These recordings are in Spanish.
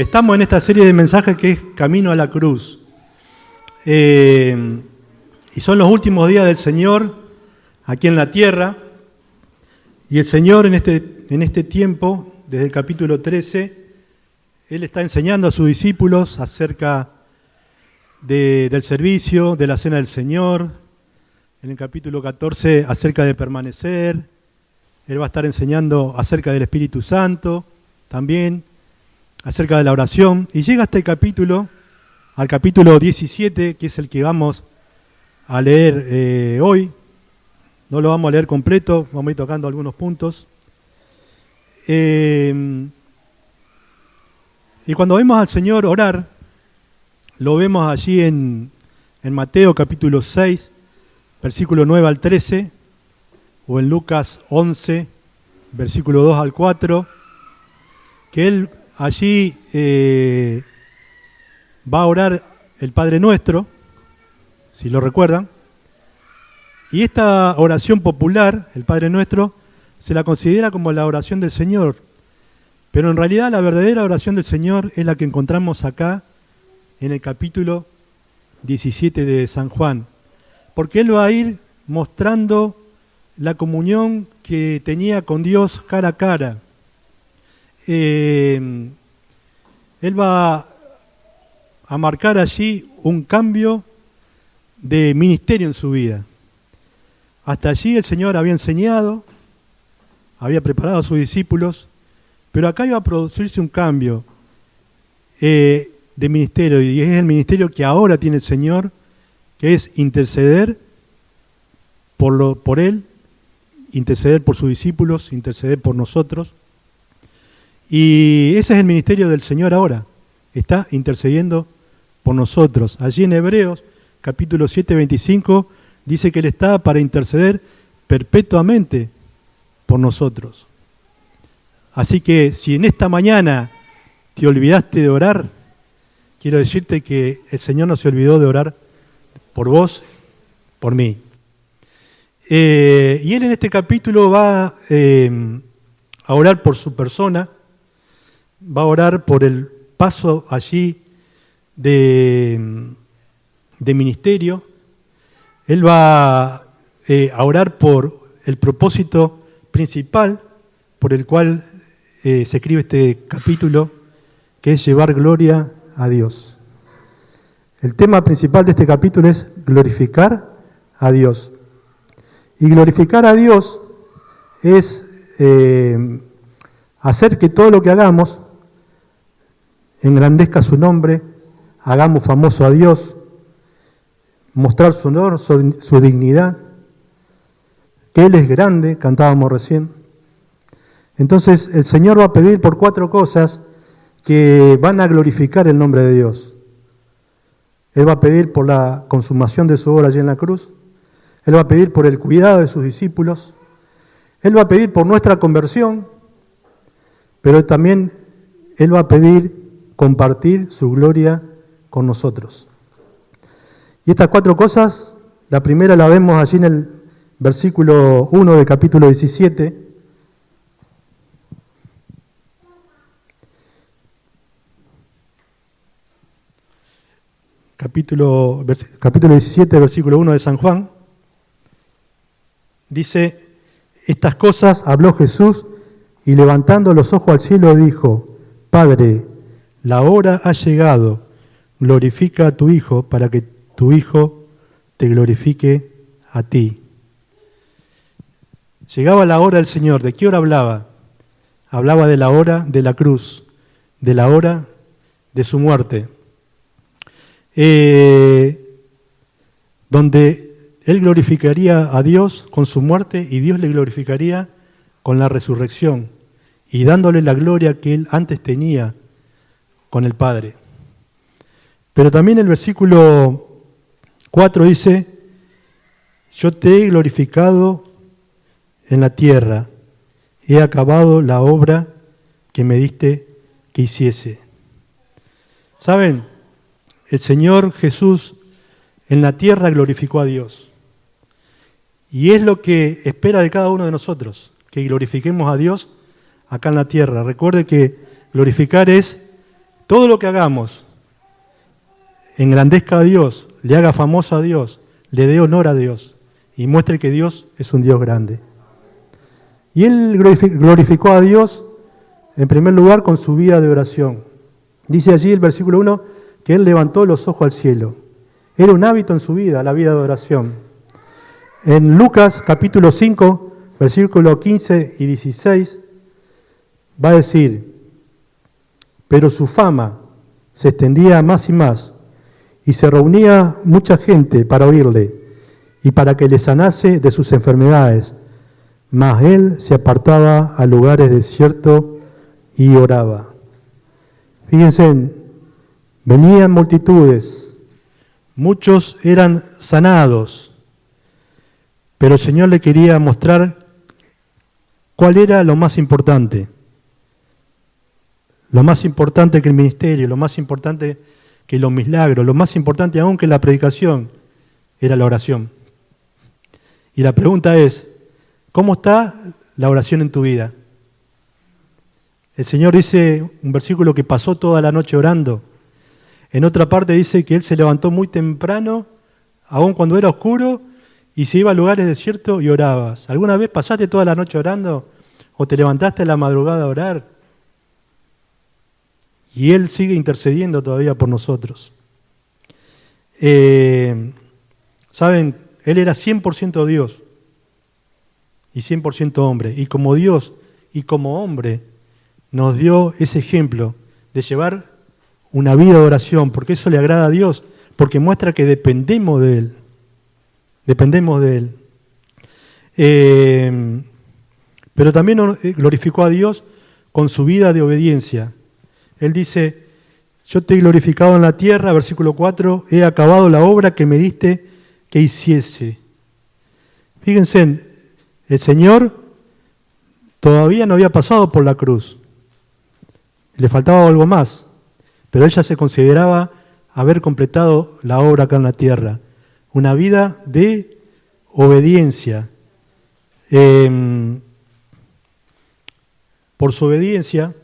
Estamos en esta serie de mensajes que es Camino a la Cruz. Y son los últimos días del Señor aquí en la tierra. Y el Señor en este tiempo, desde el capítulo 13, Él está enseñando a sus discípulos acerca del servicio, de la cena del Señor. En el capítulo 14 acerca de permanecer. Él va a estar enseñando acerca del Espíritu Santo también, acerca de la oración. Y llega este capítulo, al capítulo 17, que es el que vamos a leer hoy. No lo vamos a leer completo, vamos a ir tocando algunos puntos. Y cuando vemos al Señor orar, lo vemos allí en Mateo capítulo 6, versículo 9 al 13, o en Lucas 11, versículo 2 al 4, que Él allí va a orar el Padre Nuestro, si lo recuerdan. Y esta oración popular, el Padre Nuestro, se la considera como la oración del Señor. Pero en realidad la verdadera oración del Señor es la que encontramos acá en el capítulo 17 de San Juan. Porque Él va a ir mostrando la comunión que tenía con Dios cara a cara. Él va a marcar allí un cambio de ministerio en su vida. Hasta allí el Señor había enseñado, había preparado a sus discípulos, pero acá iba a producirse un cambio de ministerio, y es el ministerio que ahora tiene el Señor, que es interceder por Él, interceder por sus discípulos, interceder por nosotros. Y ese es el ministerio del Señor ahora, está intercediendo por nosotros. Allí en Hebreos, capítulo 7, 25, dice que Él está para interceder perpetuamente por nosotros. Así que si en esta mañana te olvidaste de orar, quiero decirte que el Señor no se olvidó de orar por vos, por mí. Y Él en este capítulo va a orar por su persona, va a orar por el paso allí de ministerio. Él va a orar por el propósito principal por el cual se escribe este capítulo, que es llevar gloria a Dios. El tema principal de este capítulo es glorificar a Dios. Y glorificar a Dios es hacer que todo lo que hagamos engrandezca su nombre, hagamos famoso a Dios, mostrar su honor, su dignidad, que Él es grande, cantábamos recién. Entonces el Señor va a pedir por 4 cosas que van a glorificar el nombre de Dios. Él va a pedir por la consumación de su obra allí en la cruz. Él va a pedir por el cuidado de sus discípulos. Él va a pedir por nuestra conversión. Pero también Él va a pedir compartir su gloria con nosotros. Y estas 4 cosas, la primera la vemos allí en el versículo 1 del capítulo 17. Capítulo 17, versículo 1 de San Juan. Dice: estas cosas habló Jesús y levantando los ojos al cielo dijo: Padre, la hora ha llegado, glorifica a tu Hijo para que tu Hijo te glorifique a ti. Llegaba la hora del Señor. ¿De qué hora hablaba? Hablaba de la hora de la cruz, de la hora de su muerte. Donde Él glorificaría a Dios con su muerte y Dios le glorificaría con la resurrección y dándole la gloria que Él antes tenía con el Padre. Pero también el versículo 4 dice: yo te he glorificado en la tierra, he acabado la obra que me diste que hiciese. ¿Saben? El Señor Jesús en la tierra glorificó a Dios. Y es lo que espera de cada uno de nosotros, que glorifiquemos a Dios acá en la tierra. Recuerde que glorificar es todo lo que hagamos engrandezca a Dios, le haga famoso a Dios, le dé honor a Dios y muestre que Dios es un Dios grande. Y él glorificó a Dios en primer lugar con su vida de oración. Dice allí el versículo 1 que él levantó los ojos al cielo. Era un hábito en su vida, la vida de oración. En Lucas capítulo 5, versículos 15 y 16, va a decir: pero su fama se extendía más y más, y se reunía mucha gente para oírle y para que le sanase de sus enfermedades. Mas él se apartaba a lugares desiertos y oraba. Fíjense, venían multitudes, muchos eran sanados, pero el Señor le quería mostrar cuál era lo más importante. Lo más importante que el ministerio, lo más importante que los milagros, lo más importante aún que la predicación, era la oración. Y la pregunta es, ¿cómo está la oración en tu vida? El Señor dice, un versículo, que pasó toda la noche orando. En otra parte dice que Él se levantó muy temprano, aun cuando era oscuro, y se iba a lugares desiertos y orabas. ¿Alguna vez pasaste toda la noche orando o te levantaste a la madrugada a orar? Y Él sigue intercediendo todavía por nosotros. ¿Saben? Él era 100% Dios y 100% hombre. Y como Dios y como hombre nos dio ese ejemplo de llevar una vida de oración, porque eso le agrada a Dios, porque muestra que dependemos de Él. Dependemos de Él. Pero también glorificó a Dios con su vida de obediencia. Él dice, yo te he glorificado en la tierra, versículo 4, he acabado la obra que me diste que hiciese. Fíjense, el Señor todavía no había pasado por la cruz. Le faltaba algo más, pero ella se consideraba haber completado la obra acá en la tierra. Una vida de obediencia. Por su obediencia,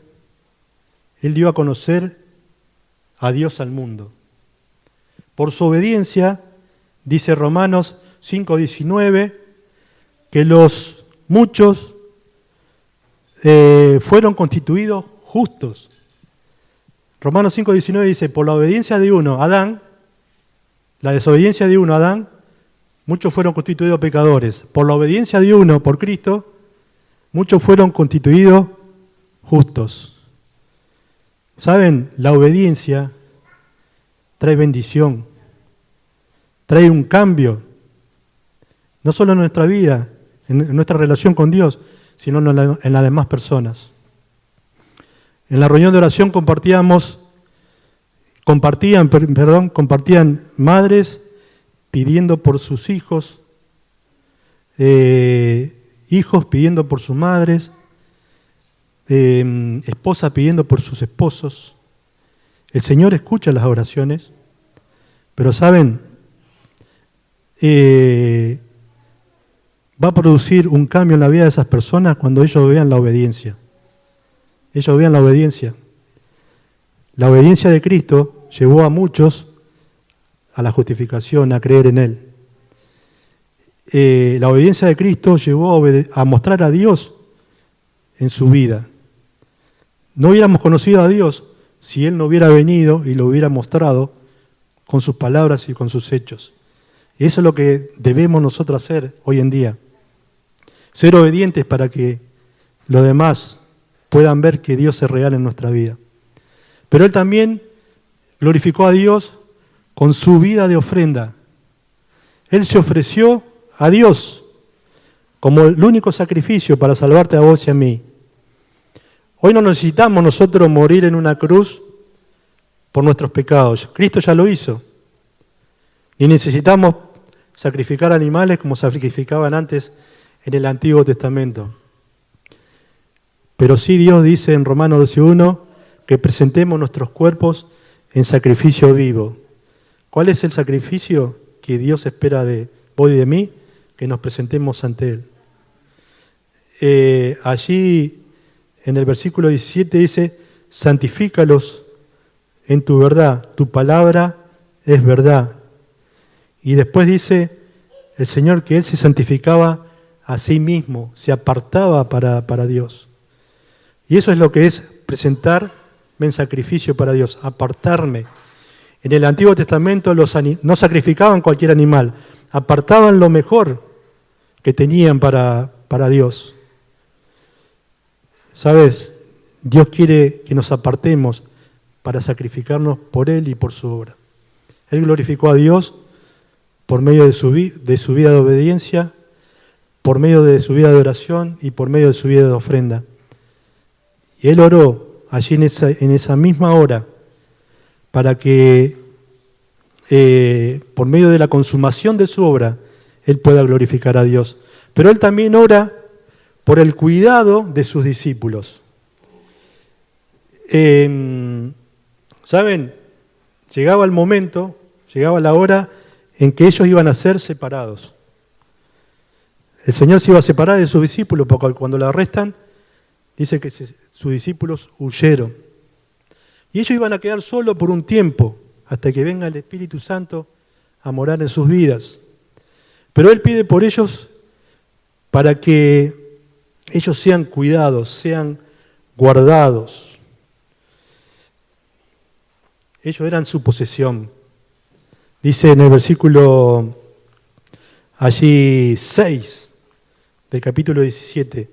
Él dio a conocer a Dios al mundo. Por su obediencia, dice Romanos 5:19, que los muchos fueron constituidos justos. Romanos 5:19 dice, por la obediencia de uno, Adán, la desobediencia de uno, Adán, muchos fueron constituidos pecadores. Por la obediencia de uno, por Cristo, muchos fueron constituidos justos. ¿Saben? La obediencia trae bendición, trae un cambio, no solo en nuestra vida, en nuestra relación con Dios, sino en las demás personas. En la reunión de oración compartían madres pidiendo por sus hijos, hijos pidiendo por sus madres, esposas pidiendo por sus esposos. El Señor escucha las oraciones, pero ¿saben? Va a producir un cambio en la vida de esas personas cuando ellos vean la obediencia. Ellos vean la obediencia. La obediencia de Cristo llevó a muchos a la justificación, a creer en Él. La obediencia de Cristo llevó a mostrar a Dios en su vida. No hubiéramos conocido a Dios si Él no hubiera venido y lo hubiera mostrado con sus palabras y con sus hechos. Y eso es lo que debemos nosotros hacer hoy en día. Ser obedientes para que los demás puedan ver que Dios es real en nuestra vida. Pero Él también glorificó a Dios con su vida de ofrenda. Él se ofreció a Dios como el único sacrificio para salvarte a vos y a mí. Hoy no necesitamos nosotros morir en una cruz por nuestros pecados. Cristo ya lo hizo. Ni necesitamos sacrificar animales como sacrificaban antes en el Antiguo Testamento. Pero sí Dios dice en Romanos 12:1 que presentemos nuestros cuerpos en sacrificio vivo. ¿Cuál es el sacrificio que Dios espera de vos y de mí? Que nos presentemos ante Él. Allí en el versículo 17 dice, santifícalos en tu verdad, tu palabra es verdad. Y después dice el Señor que Él se santificaba a sí mismo, se apartaba para Dios. Y eso es lo que es presentarme en sacrificio para Dios, apartarme. En el Antiguo Testamento no sacrificaban cualquier animal, apartaban lo mejor que tenían para Dios. ¿Sabes? Dios quiere que nos apartemos para sacrificarnos por Él y por su obra. Él glorificó a Dios por medio de su vida de obediencia, por medio de su vida de oración y por medio de su vida de ofrenda. Y Él oró allí en esa misma hora para que por medio de la consumación de su obra Él pueda glorificar a Dios. Pero Él también ora por el cuidado de sus discípulos. ¿Saben? Llegaba el momento, llegaba la hora en que ellos iban a ser separados. El Señor se iba a separar de sus discípulos, porque cuando lo arrestan, dice que sus discípulos huyeron. Y ellos iban a quedar solos por un tiempo, hasta que venga el Espíritu Santo a morar en sus vidas. Pero Él pide por ellos para que ellos sean cuidados, sean guardados. Ellos eran su posesión. Dice en el versículo allí 6 del capítulo 17.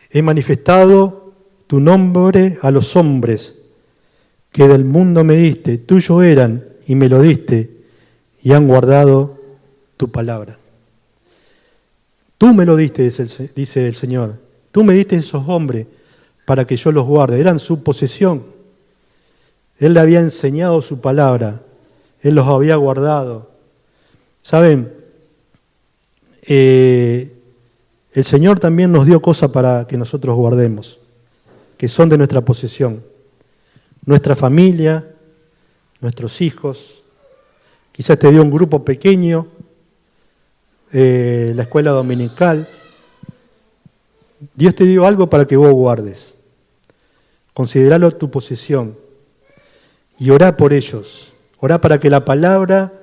He manifestado tu nombre a los hombres que del mundo me diste, tuyo eran y me lo diste y han guardado tu palabra. Tú me lo diste, dice el Señor. Tú me diste esos hombres para que yo los guarde. Eran su posesión. Él le había enseñado su palabra. Él los había guardado. ¿Saben? El Señor también nos dio cosas para que nosotros guardemos, que son de nuestra posesión. Nuestra familia, nuestros hijos. Quizás te dio un grupo pequeño, la escuela dominical. Dios te dio algo para que vos guardes. Consideralo tu posesión y orá por ellos. Orá para que la palabra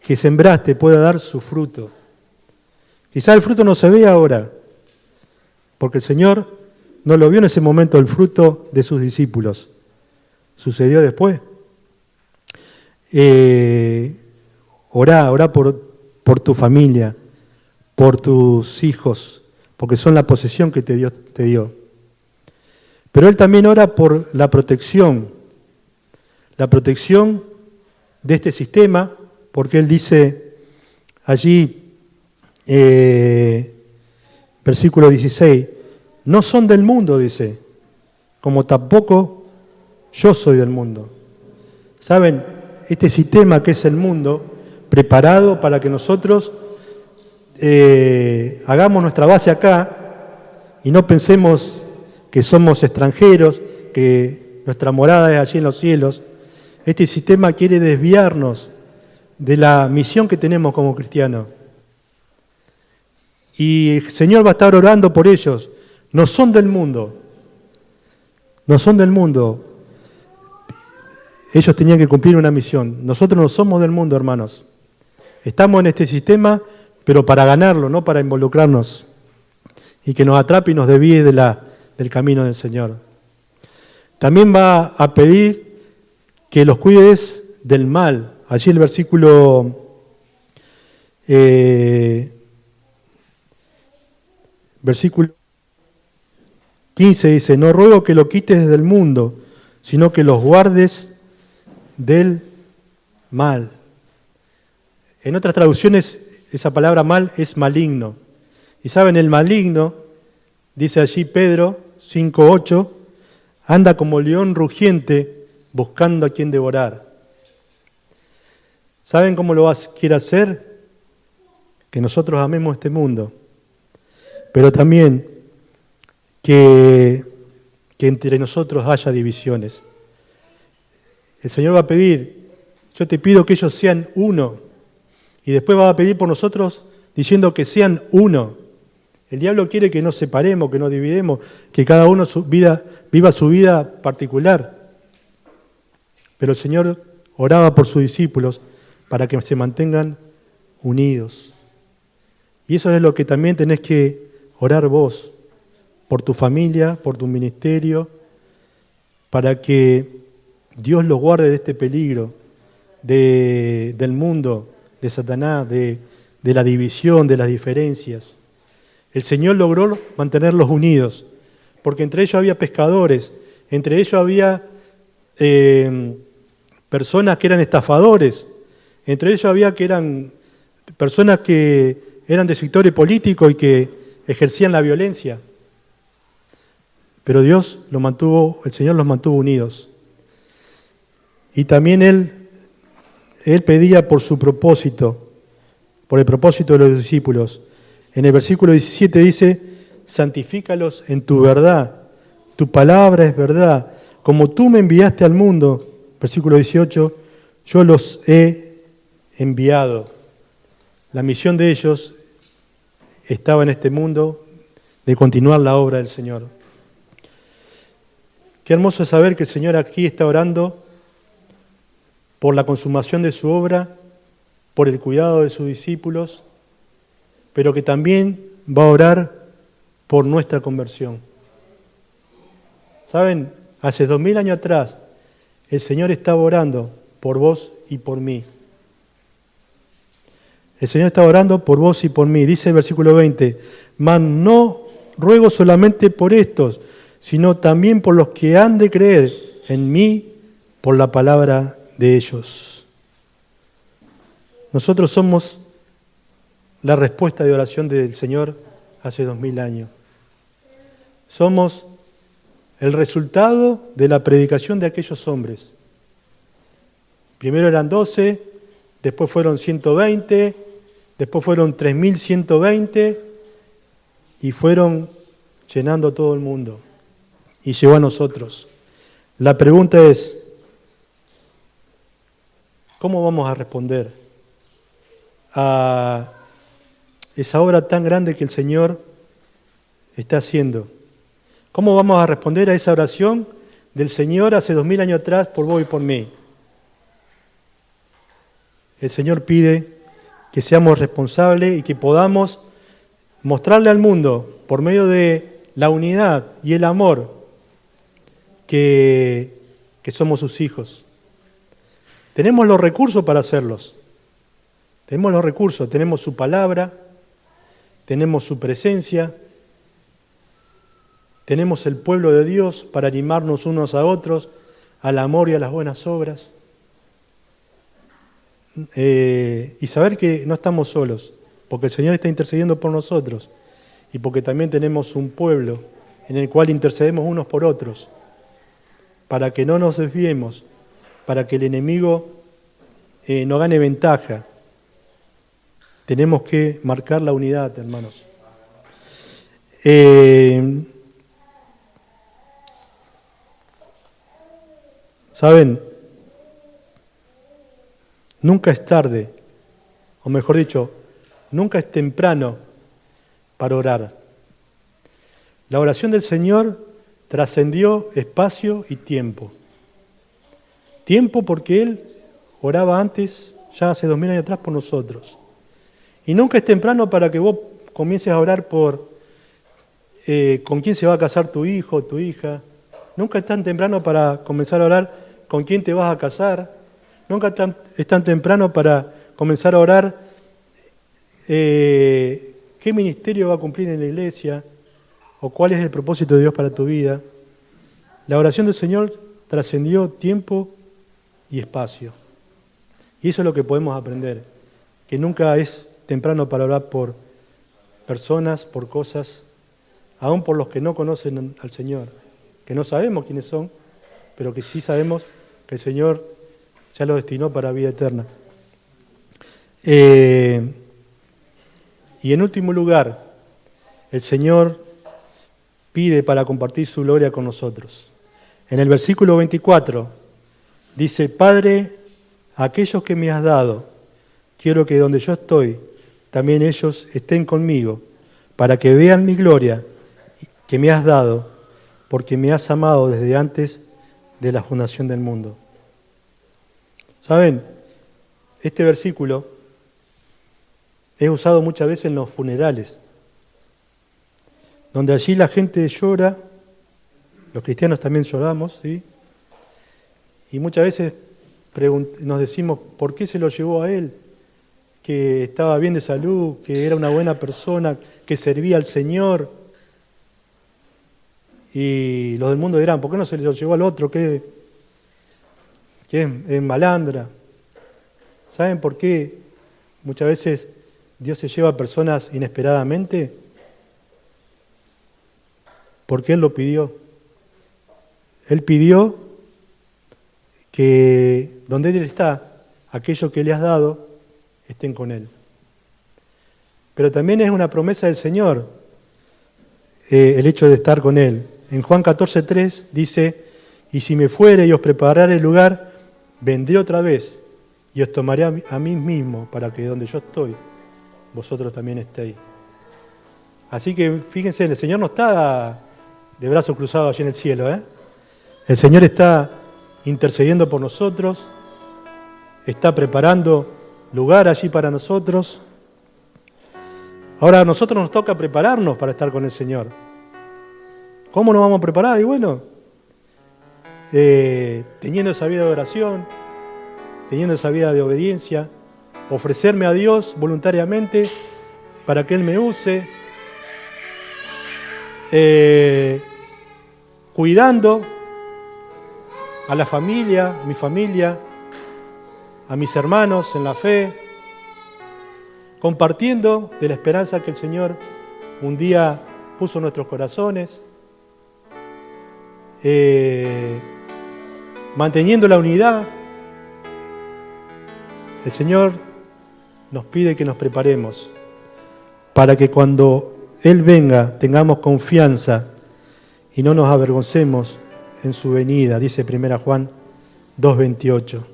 que sembraste pueda dar su fruto. Quizá el fruto no se ve ahora, porque el Señor no lo vio en ese momento el fruto de sus discípulos. Sucedió después. Orá por tu familia, por tus hijos, porque son la posesión que Dios te dio. Pero Él también ora por la protección de este sistema, porque Él dice allí, versículo 16, no son del mundo, dice, como tampoco yo soy del mundo. ¿Saben? Este sistema que es el mundo, preparado para que nosotros hagamos nuestra base acá y no pensemos que somos extranjeros, que nuestra morada es allí en los cielos. Este sistema quiere desviarnos de la misión que tenemos como cristianos. Y el Señor va a estar orando por ellos. No son del mundo. No son del mundo. Ellos tenían que cumplir una misión. Nosotros no somos del mundo, hermanos. Estamos en este sistema, pero para ganarlo, no para involucrarnos. Y que nos atrape y nos desvíe del camino del Señor. También va a pedir que los cuides del mal. Allí el versículo 15 dice, no ruego que lo quites del mundo, sino que los guardes del mal. En otras traducciones, esa palabra mal es maligno. Y saben, el maligno, dice allí Pedro 5:8, anda como león rugiente buscando a quien devorar. ¿Saben cómo lo quiere hacer? Que nosotros amemos este mundo, pero también que entre nosotros haya divisiones. El Señor va a pedir, yo te pido que ellos sean uno, y después va a pedir por nosotros diciendo que sean uno El diablo quiere que nos separemos, que nos dividamos, que cada uno viva su vida particular. Pero el Señor oraba por sus discípulos para que se mantengan unidos. Y eso es lo que también tenés que orar vos, por tu familia, por tu ministerio, para que Dios los guarde de este peligro, del mundo, de Satanás, de la división, de las diferencias. El Señor logró mantenerlos unidos, porque entre ellos había pescadores, entre ellos había personas que eran estafadores, entre ellos había que eran personas que eran de sectores políticos y que ejercían la violencia. Pero el Señor los mantuvo unidos. Y también Él pedía por su propósito, por el propósito de los discípulos. En el versículo 17 dice, santifícalos en tu verdad, tu palabra es verdad. Como tú me enviaste al mundo, versículo 18, yo los he enviado. La misión de ellos estaba en este mundo de continuar la obra del Señor. Qué hermoso es saber que el Señor aquí está orando por la consumación de su obra, por el cuidado de sus discípulos, pero que también va a orar por nuestra conversión. ¿Saben? Hace 2000 años atrás, el Señor estaba orando por vos y por mí. El Señor está orando por vos y por mí. Dice el versículo 20, mas no ruego solamente por estos, sino también por los que han de creer en mí por la palabra de ellos. Nosotros somos la respuesta de oración del Señor hace 2000 años. Somos el resultado de la predicación de aquellos hombres. Primero eran 12, después fueron 120, después fueron 3120 y fueron llenando todo el mundo. Y llegó a nosotros. La pregunta es, ¿cómo vamos a responder a esa obra tan grande que el Señor está haciendo? ¿Cómo vamos a responder a esa oración del Señor hace 2000 años atrás por vos y por mí? El Señor pide que seamos responsables y que podamos mostrarle al mundo, por medio de la unidad y el amor, que somos sus hijos. Tenemos los recursos para hacerlos. Tenemos los recursos, tenemos su palabra, tenemos su presencia, tenemos el pueblo de Dios para animarnos unos a otros al amor y a las buenas obras. Y saber que no estamos solos, porque el Señor está intercediendo por nosotros y porque también tenemos un pueblo en el cual intercedemos unos por otros, para que no nos desviemos, para que el enemigo no gane ventaja. Tenemos que marcar la unidad, hermanos. ¿Saben? Nunca es tarde, o mejor dicho, nunca es temprano para orar. La oración del Señor trascendió espacio y tiempo. Tiempo porque Él oraba antes, ya hace 2000 años atrás, por nosotros. Y nunca es temprano para que vos comiences a orar por con quién se va a casar tu hijo o tu hija. Nunca es tan temprano para comenzar a orar con quién te vas a casar. Nunca es tan temprano para comenzar a orar qué ministerio va a cumplir en la iglesia o cuál es el propósito de Dios para tu vida. La oración del Señor trascendió tiempo y espacio. Y eso es lo que podemos aprender, que nunca es temprano para orar por personas, por cosas, aún por los que no conocen al Señor, que no sabemos quiénes son, pero que sí sabemos que el Señor ya los destinó para vida eterna. Y en último lugar, el Señor pide para compartir su gloria con nosotros. En el versículo 24 dice, Padre, aquellos que me has dado, quiero que donde yo estoy, también ellos estén conmigo, para que vean mi gloria que me has dado, porque me has amado desde antes de la fundación del mundo. ¿Saben? Este versículo es usado muchas veces en los funerales, donde allí la gente llora, los cristianos también lloramos, ¿sí? Y muchas veces nos decimos, ¿por qué se lo llevó a él? Que estaba bien de salud, que era una buena persona, que servía al Señor. Y los del mundo dirán, ¿por qué no se lo llevó al otro que es malandra? ¿Saben por qué muchas veces Dios se lleva a personas inesperadamente? Porque Él lo pidió. Él pidió que donde Él está, aquello que le has dado, estén con Él. Pero también es una promesa del Señor el hecho de estar con Él. En Juan 14:3 dice, y si me fuere y os preparare el lugar, vendré otra vez y os tomaré a mí mismo para que donde yo estoy, vosotros también estéis. Así que fíjense, el Señor no está de brazos cruzados allí en el cielo, ¿eh? El Señor está intercediendo por nosotros, está preparando lugar allí para nosotros. Ahora a nosotros nos toca prepararnos para estar con el Señor. ¿Cómo nos vamos a preparar? Y bueno, teniendo esa vida de oración, teniendo esa vida de obediencia, ofrecerme a Dios voluntariamente para que Él me use, cuidando a la familia, mi familia, a mis hermanos en la fe, compartiendo de la esperanza que el Señor un día puso en nuestros corazones, manteniendo la unidad. El Señor nos pide que nos preparemos para que cuando Él venga tengamos confianza y no nos avergoncemos en su venida, dice 1 Juan 2:28.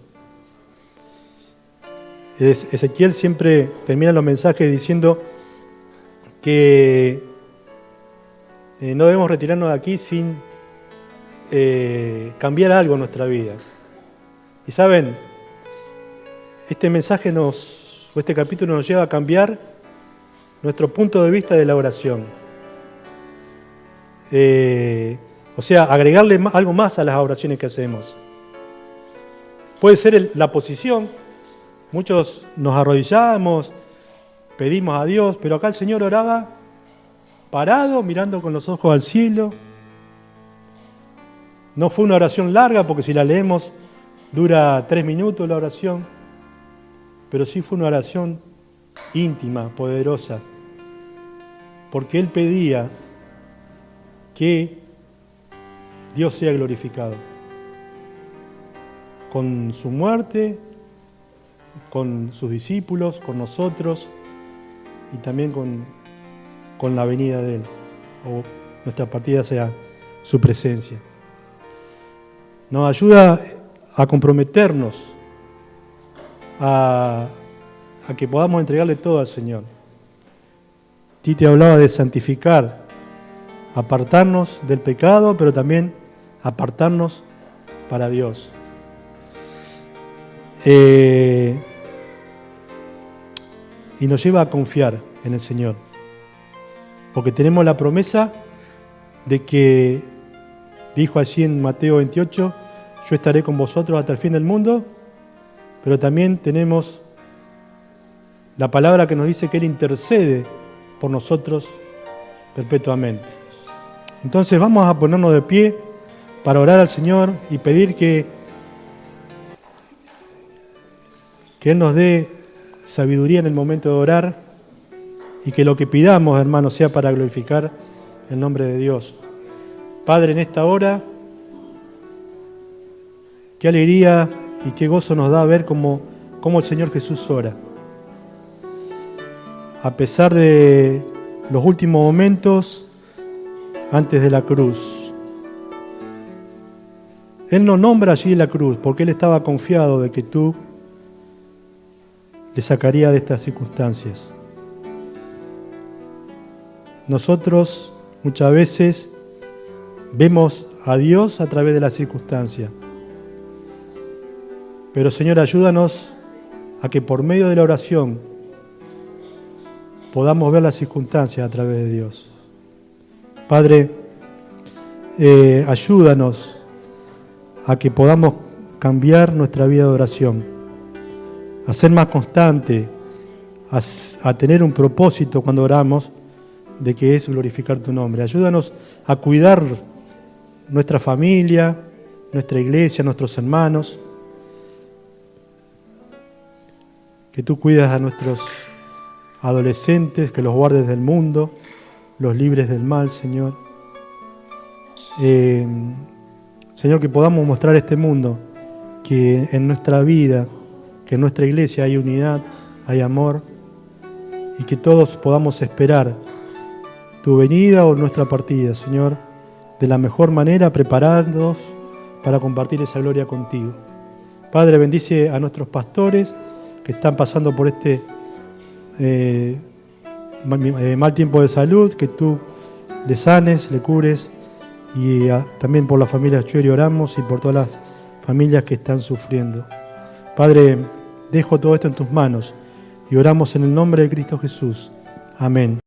Ezequiel siempre termina los mensajes diciendo que no debemos retirarnos de aquí sin cambiar algo en nuestra vida. Y saben, este mensaje este capítulo nos lleva a cambiar nuestro punto de vista de la oración. O sea, agregarle algo más a las oraciones que hacemos. Puede ser la posición. Muchos nos arrodillamos, pedimos a Dios, pero acá el Señor oraba parado, mirando con los ojos al cielo. No fue una oración larga, porque si la leemos dura 3 minutos la oración, pero sí fue una oración íntima, poderosa, porque Él pedía que Dios sea glorificado con su muerte, con sus discípulos, con nosotros y también con la venida de Él, o nuestra partida sea su presencia. Nos ayuda a comprometernos, a que podamos entregarle todo al Señor. Titi hablaba de santificar, apartarnos del pecado, pero también apartarnos para Dios. Y nos lleva a confiar en el Señor, porque tenemos la promesa de que dijo allí en Mateo 28, yo estaré con vosotros hasta el fin del mundo, pero también tenemos la palabra que nos dice que Él intercede por nosotros perpetuamente. Entonces vamos a ponernos de pie para orar al Señor y pedir que Él nos dé sabiduría en el momento de orar y que lo que pidamos, hermanos, sea para glorificar el nombre de Dios. Padre, en esta hora, qué alegría y qué gozo nos da ver cómo el Señor Jesús ora. A pesar de los últimos momentos antes de la cruz. Él no nombra allí la cruz porque Él estaba confiado de que tú le sacarías de estas circunstancias. nosotros muchas veces vemos a Dios a través de las circunstancias. Pero Señor, ayúdanos a que por medio de la oración podamos ver las circunstancias a través de Dios. Padre, ayúdanos a que podamos cambiar nuestra vida de oración, a ser más constante, a tener un propósito cuando oramos, de que es glorificar tu nombre. Ayúdanos a cuidar nuestra familia, nuestra iglesia, nuestros hermanos. Que tú cuidas a nuestros adolescentes, que los guardes del mundo, los libres del mal, Señor. Señor, que podamos mostrar a este mundo que en nuestra vida, que en nuestra iglesia hay unidad, hay amor, y que todos podamos esperar tu venida o nuestra partida, Señor, de la mejor manera, prepararnos para compartir esa gloria contigo. Padre, bendice a nuestros pastores que están pasando por este mal tiempo de salud, que tú le sanes, le cures, y también por la familia Chueri oramos y por todas las familias que están sufriendo. Padre, dejo todo esto en tus manos y oramos en el nombre de Cristo Jesús. Amén.